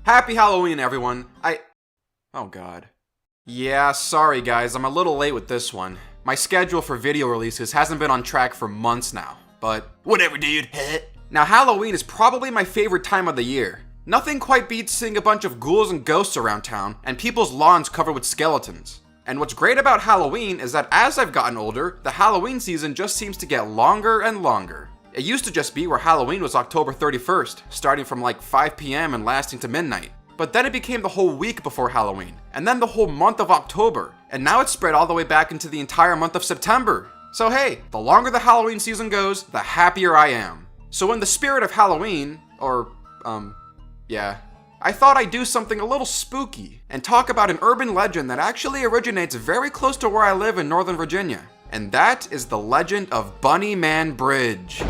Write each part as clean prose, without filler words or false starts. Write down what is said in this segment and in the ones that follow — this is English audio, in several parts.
Happy Halloween, everyone. Oh god. Yeah, sorry guys, I'm a little late with this one. My schedule for video releases hasn't been on track for months now, but whatever, dude. Now, Halloween is probably my favorite time of the year. Nothing quite beats seeing a bunch of ghouls and ghosts around town, and people's lawns covered with skeletons. And what's great about Halloween is that as I've gotten older, the Halloween season just seems to get longer and longer. It used to just be where Halloween was October 31st, starting from like 5 p.m. and lasting to midnight. But then it became the whole week before Halloween, and then the whole month of October, and now it's spread all the way back into the entire month of September. So hey, the longer the Halloween season goes, the happier I am. So in the spirit of Halloween, I thought I'd do something a little spooky and talk about an urban legend that actually originates very close to where I live in Northern Virginia. And that is the legend of Bunny Man Bridge.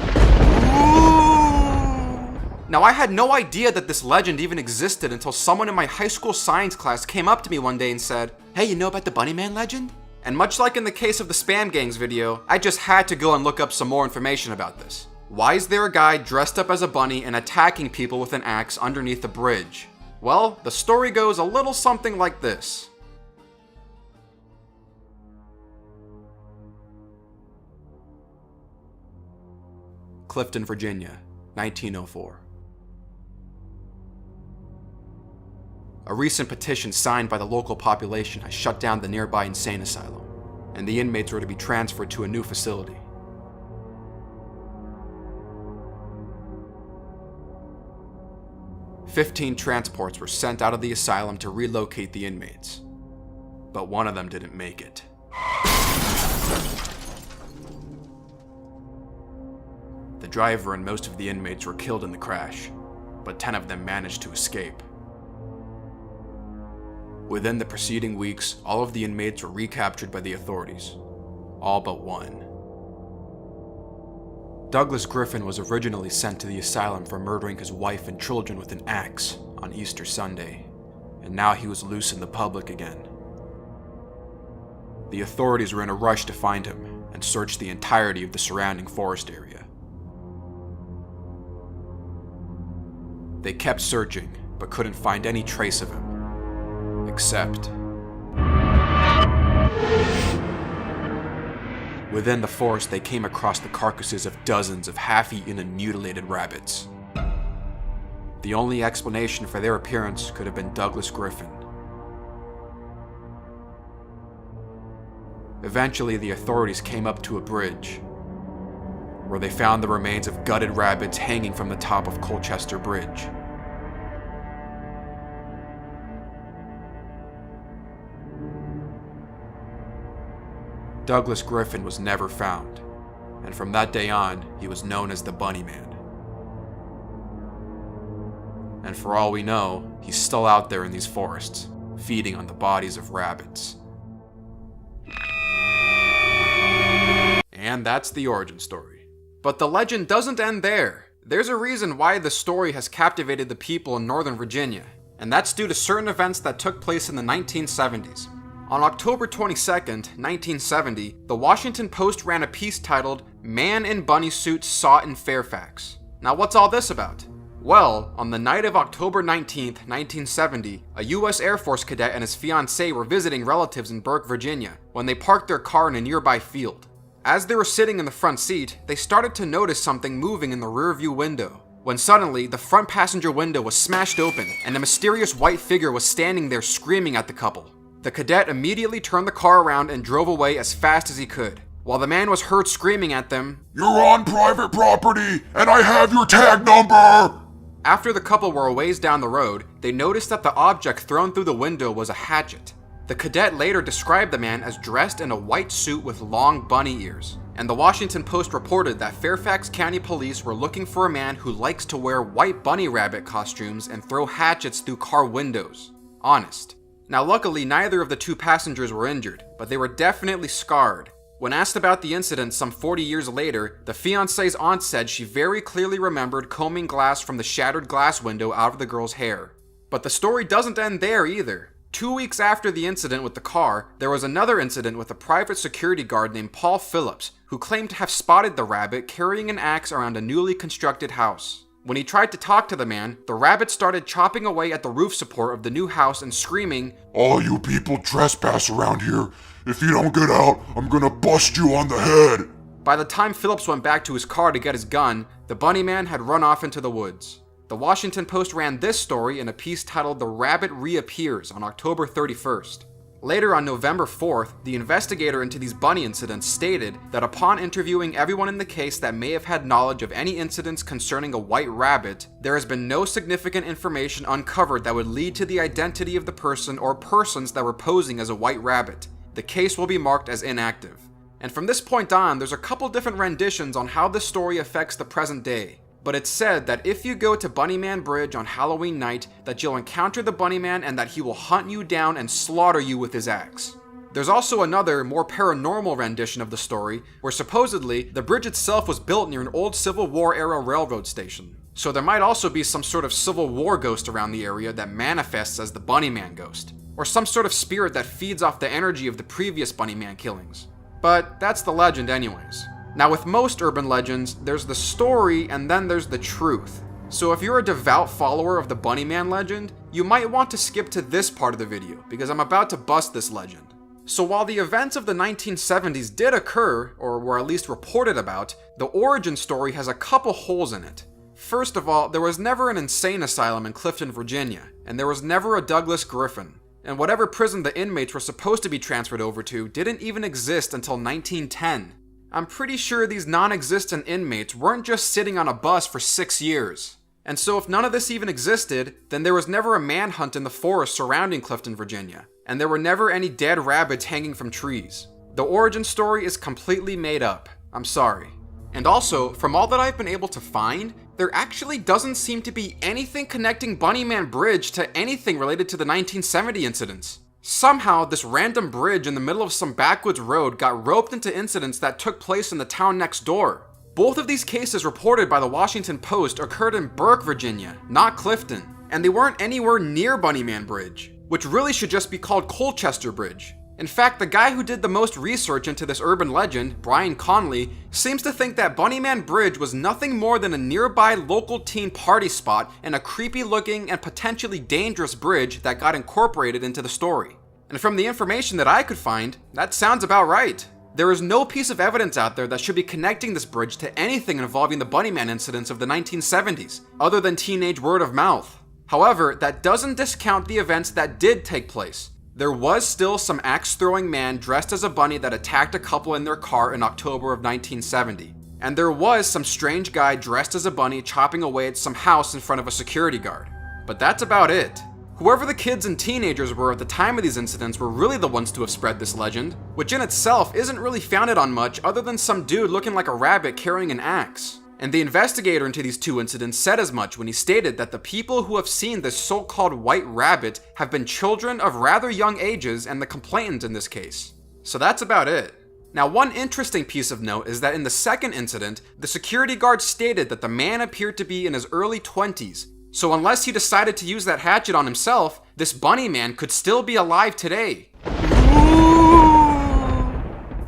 Now, I had no idea that this legend even existed until someone in my high school science class came up to me one day and said, "Hey, you know about the Bunny Man legend?" And much like in the case of the Spam Gangs video, I just had to go and look up some more information about this. Why is there a guy dressed up as a bunny and attacking people with an axe underneath the bridge? Well, the story goes a little something like this. Clifton, Virginia, 1904. A recent petition signed by the local population has shut down the nearby insane asylum, and the inmates were to be transferred to a new facility. "15 transports were sent out of the asylum to relocate the inmates, but one of them didn't make it. The driver and most of the inmates were killed in the crash, but 10 of them managed to escape. Within the preceding weeks, all of the inmates were recaptured by the authorities, all but one. Douglas Griffin was originally sent to the asylum for murdering his wife and children with an axe on Easter Sunday, and now he was loose in the public again. The authorities were in a rush to find him and searched the entirety of the surrounding forest area. They kept searching, but couldn't find any trace of him, except within the forest, they came across the carcasses of dozens of half-eaten and mutilated rabbits. The only explanation for their appearance could have been Douglas Griffin. Eventually, the authorities came up to a bridge, where they found the remains of gutted rabbits hanging from the top of Colchester Bridge. Douglas Griffin was never found, and from that day on, he was known as the Bunny Man. And for all we know, he's still out there in these forests, feeding on the bodies of rabbits. And that's the origin story. But the legend doesn't end there. There's a reason why the story has captivated the people in Northern Virginia, and that's due to certain events that took place in the 1970s. On October 22nd, 1970, the Washington Post ran a piece titled, "Man in Bunny Suit Sought in Fairfax." Now what's all this about? Well, on the night of October 19th, 1970, a US Air Force cadet and his fiancée were visiting relatives in Burke, Virginia, when they parked their car in a nearby field. As they were sitting in the front seat, they started to notice something moving in the rearview window, when suddenly the front passenger window was smashed open and a mysterious white figure was standing there screaming at the couple. The cadet immediately turned the car around and drove away as fast as he could, while the man was heard screaming at them, "You're on private property, and I have your tag number!" After the couple were a ways down the road, they noticed that the object thrown through the window was a hatchet. The cadet later described the man as dressed in a white suit with long bunny ears, and the Washington Post reported that Fairfax County Police were looking for a man who likes to wear white bunny rabbit costumes and throw hatchets through car windows. Honest. Now luckily, neither of the two passengers were injured, but they were definitely scarred. When asked about the incident some 40 years later, the fiancée's aunt said she very clearly remembered combing glass from the shattered glass window out of the girl's hair. But the story doesn't end there either. 2 weeks after the incident with the car, there was another incident with a private security guard named Paul Phillips, who claimed to have spotted the rabbit carrying an axe around a newly constructed house. When he tried to talk to the man, the rabbit started chopping away at the roof support of the new house and screaming, "All you people trespass around here. If you don't get out, I'm gonna bust you on the head." By the time Phillips went back to his car to get his gun, the bunny man had run off into the woods. The Washington Post ran this story in a piece titled "The Rabbit Reappears" on October 31st. Later on November 4th, the investigator into these bunny incidents stated that upon interviewing everyone in the case that may have had knowledge of any incidents concerning a white rabbit, there has been no significant information uncovered that would lead to the identity of the person or persons that were posing as a white rabbit. The case will be marked as inactive. And from this point on, there's a couple different renditions on how this story affects the present day. But it's said that if you go to Bunnyman Bridge on Halloween night, that you'll encounter the Bunnyman and that he will hunt you down and slaughter you with his axe. There's also another, more paranormal rendition of the story, where supposedly the bridge itself was built near an old Civil War era railroad station. So there might also be some sort of Civil War ghost around the area that manifests as the Bunnyman ghost, or some sort of spirit that feeds off the energy of the previous Bunnyman killings. But that's the legend anyways. Now with most urban legends, there's the story and then there's the truth. So if you're a devout follower of the Bunnyman legend, you might want to skip to this part of the video, because I'm about to bust this legend. So while the events of the 1970s did occur, or were at least reported about, the origin story has a couple holes in it. First of all, there was never an insane asylum in Clifton, Virginia, and there was never a Douglas Griffin. And whatever prison the inmates were supposed to be transferred over to didn't even exist until 1910. I'm pretty sure these non-existent inmates weren't just sitting on a bus for 6 years. And so if none of this even existed, then there was never a manhunt in the forest surrounding Clifton, Virginia, and there were never any dead rabbits hanging from trees. The origin story is completely made up. I'm sorry. And also, from all that I've been able to find, there actually doesn't seem to be anything connecting Bunnyman Bridge to anything related to the 1970 incidents. Somehow, this random bridge in the middle of some backwoods road got roped into incidents that took place in the town next door. Both of these cases reported by the Washington Post occurred in Burke, Virginia, not Clifton, and they weren't anywhere near Bunnyman Bridge, which really should just be called Colchester Bridge. In fact, the guy who did the most research into this urban legend, Brian Conley, seems to think that Bunnyman Bridge was nothing more than a nearby local teen party spot and a creepy looking and potentially dangerous bridge that got incorporated into the story. And from the information that I could find, that sounds about right. There is no piece of evidence out there that should be connecting this bridge to anything involving the Bunnyman incidents of the 1970s, other than teenage word of mouth. However, that doesn't discount the events that did take place. There was still some axe-throwing man dressed as a bunny that attacked a couple in their car in October of 1970. And there was some strange guy dressed as a bunny chopping away at some house in front of a security guard. But that's about it. Whoever the kids and teenagers were at the time of these incidents were really the ones to have spread this legend, which in itself isn't really founded on much other than some dude looking like a rabbit carrying an axe. And the investigator into these two incidents said as much when he stated that the people who have seen this so-called white rabbit have been children of rather young ages and the complainant in this case. So that's about it. Now, one interesting piece of note is that in the second incident, the security guard stated that the man appeared to be in his early 20s, so unless he decided to use that hatchet on himself, this bunny man could still be alive today.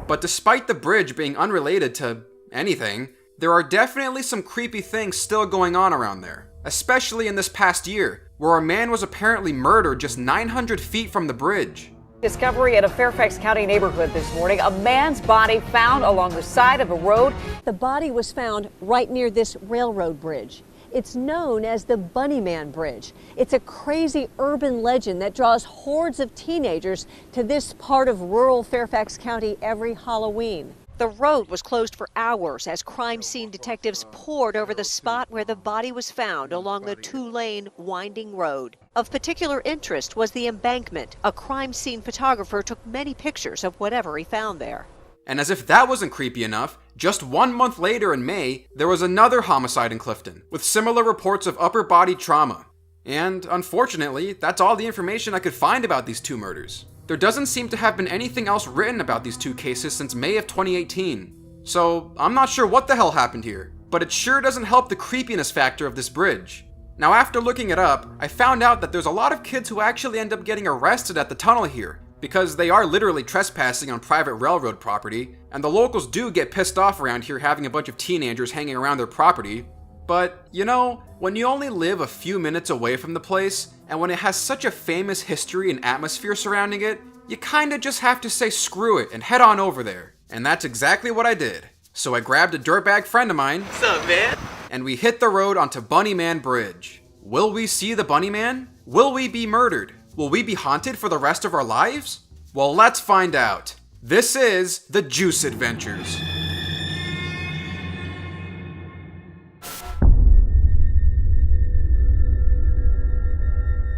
But despite the bridge being unrelated to anything, there are definitely some creepy things still going on around there, especially in this past year, where a man was apparently murdered just 900 feet from the bridge. Discovery in a Fairfax County neighborhood this morning. A man's body found along the side of a road. The body was found right near this railroad bridge. It's known as the Bunnyman Bridge. It's a crazy urban legend that draws hordes of teenagers to this part of rural Fairfax County every Halloween. The road was closed for hours as crime scene detectives pored over the spot where the body was found along the two-lane winding road. Of particular interest was the embankment. A crime scene photographer took many pictures of whatever he found there. And as if that wasn't creepy enough, just 1 month later in May, there was another homicide in Clifton, with similar reports of upper body trauma. And unfortunately, that's all the information I could find about these two murders. There doesn't seem to have been anything else written about these two cases since May of 2018. So I'm not sure what the hell happened here, but it sure doesn't help the creepiness factor of this bridge. Now, after looking it up, I found out that there's a lot of kids who actually end up getting arrested at the tunnel here, because they are literally trespassing on private railroad property, and the locals do get pissed off around here having a bunch of teenagers hanging around their property. But, you know, when you only live a few minutes away from the place, and when it has such a famous history and atmosphere surrounding it, you kinda just have to say screw it and head on over there. And that's exactly what I did. So I grabbed a dirtbag friend of mine. What's up, man? And we hit the road onto Bunnyman Bridge. Will we see the Bunnyman? Will we be murdered? Will we be haunted for the rest of our lives? Well, let's find out. This is the Juice Adventures.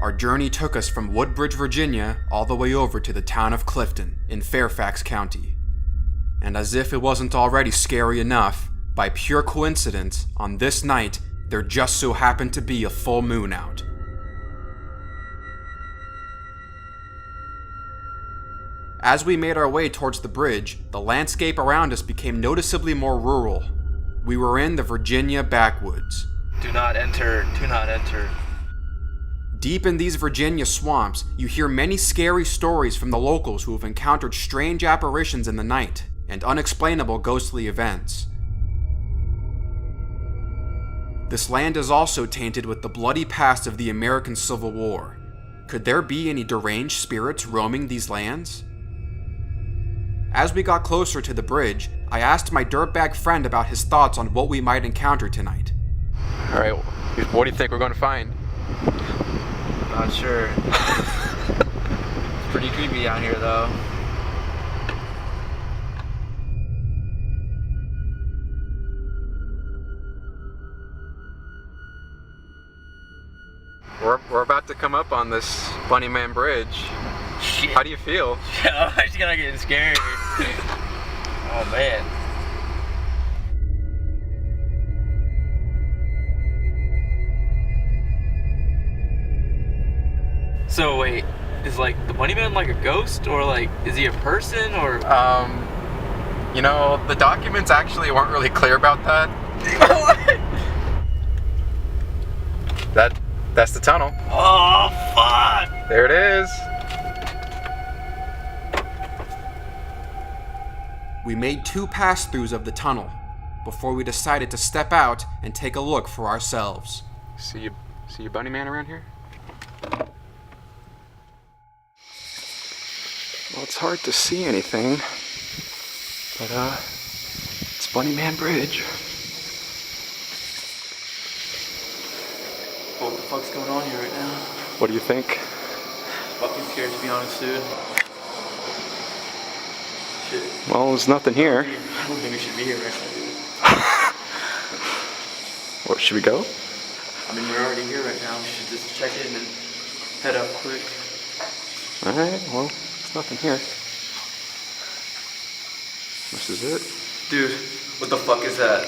Our journey took us from Woodbridge, Virginia, all the way over to the town of Clifton in Fairfax County. And as if it wasn't already scary enough, by pure coincidence, on this night, there just so happened to be a full moon out. As we made our way towards the bridge, the landscape around us became noticeably more rural. We were in the Virginia backwoods. Do not enter. Do not enter. Deep in these Virginia swamps, you hear many scary stories from the locals who have encountered strange apparitions in the night and unexplainable ghostly events. This land is also tainted with the bloody past of the American Civil War. Could there be any deranged spirits roaming these lands? As we got closer to the bridge, I asked my dirtbag friend about his thoughts on what we might encounter tonight. Alright, what do you think we're going to find? Not sure. It's pretty creepy out here, though. We're about to come up on this Bunnyman Bridge. Shit. How do you feel? I'm actually gonna get scared. Oh, man. So wait, is like the Bunnyman like a ghost, or like is he a person, or? You know, the documents actually weren't really clear about that. That's the tunnel. Oh fuck! There it is. We made 2 pass-throughs of the tunnel before we decided to step out and take a look for ourselves. See you Bunnyman around here? Well, it's hard to see anything, but it's Bunnyman Bridge. What the fuck's going on here right now? What do you think? Fucking scared, to be honest, dude. Shit. Well, there's nothing here. I don't think we should be here right now, dude. What, should we go? I mean, we're already here right now. We should just check in and head up quick. Alright, well, there's nothing here. This is it. Dude, what the fuck is that?